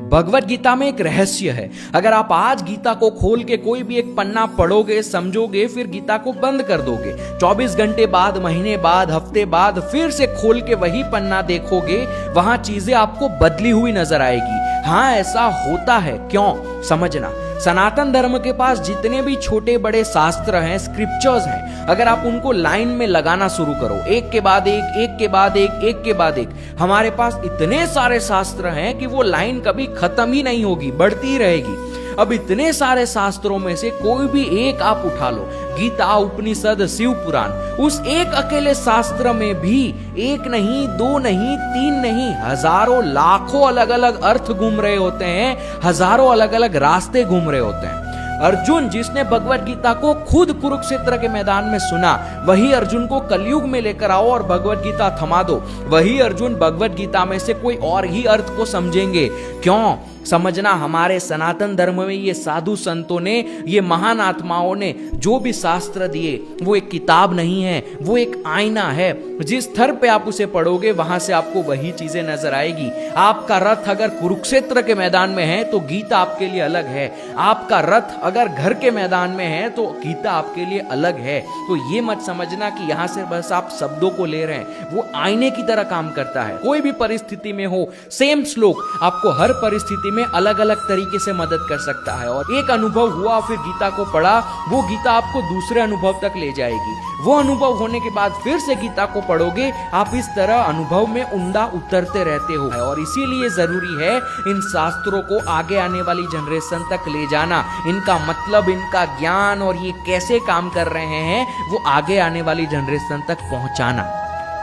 भगवत गीता में एक रहस्य है। अगर आप आज गीता को खोल के कोई भी एक पन्ना पढ़ोगे, समझोगे, फिर गीता को बंद कर दोगे, 24 घंटे बाद, महीने बाद, हफ्ते बाद फिर से खोल के वही पन्ना देखोगे, वहां चीजें आपको बदली हुई नजर आएगी। हाँ, ऐसा होता है। क्यों? समझना। सनातन धर्म के पास जितने भी छोटे बड़े शास्त्र हैं, स्क्रिप्चर्स हैं, अगर आप उनको लाइन में लगाना शुरू करो, एक के बाद एक, एक के बाद एक, एक के बाद एक, हमारे पास इतने सारे शास्त्र हैं कि वो लाइन कभी खत्म ही नहीं होगी, बढ़ती ही रहेगी। अब इतने सारे शास्त्रों में से कोई भी एक आप उठा लो, गीता, उपनिषद, शिव पुराण, उस एक अकेले शास्त्र में भी एक नहीं, दो नहीं, तीन नहीं, हजारों लाखों अलग अलग अर्थ घूम रहे होते हैं, हजारों अलग अलग रास्ते घूम रहे होते हैं। अर्जुन, जिसने भगवत गीता को खुद कुरुक्षेत्र के मैदान में सुना, वही अर्जुन को कलयुग में लेकर आओ और भगवत गीता थमा दो, वही अर्जुन भगवत गीता में से कोई और ही अर्थ को समझेंगे। क्यों? समझना, हमारे सनातन धर्म में ये साधु संतों ने, ये महान आत्माओं ने जो भी शास्त्र दिए, वो एक किताब नहीं है, वो एक आईना है। जिस स्तर पे आप उसे पढ़ोगे, वहां से आपको वही चीजें नजर आएगी। आपका रथ अगर कुरुक्षेत्र के मैदान में है तो गीता आपके लिए अलग है। आपका रथ अगर घर के मैदान में है तो गीता आपके लिए अलग है। तो ये मत समझना कि यहां से बस आप शब्दों को ले रहे हैं, वो आईने की तरह काम करता है। कोई भी परिस्थिति में हो, सेम श्लोक आपको हर परिस्थिति में अलग अलग तरीके से मदद कर सकता है। और एक अनुभव हुआ, फिर गीता को पढ़ा, वो गीता आपको दूसरे अनुभव तक ले जाएगी। वो अनुभव होने के बाद फिर से गीता को पढ़ोगे, आप इस तरह अनुभव में उंडा उतरते रहते हो। और इसीलिए जरूरी है इन शास्त्रों को आगे आने वाली जनरेशन तक ले जाना, इनका मतलब, इनका ज्ञान और ये कैसे काम कर रहे हैं, वो आगे आने वाली जनरेशन तक पहुंचाना।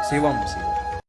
शिवम शिवम।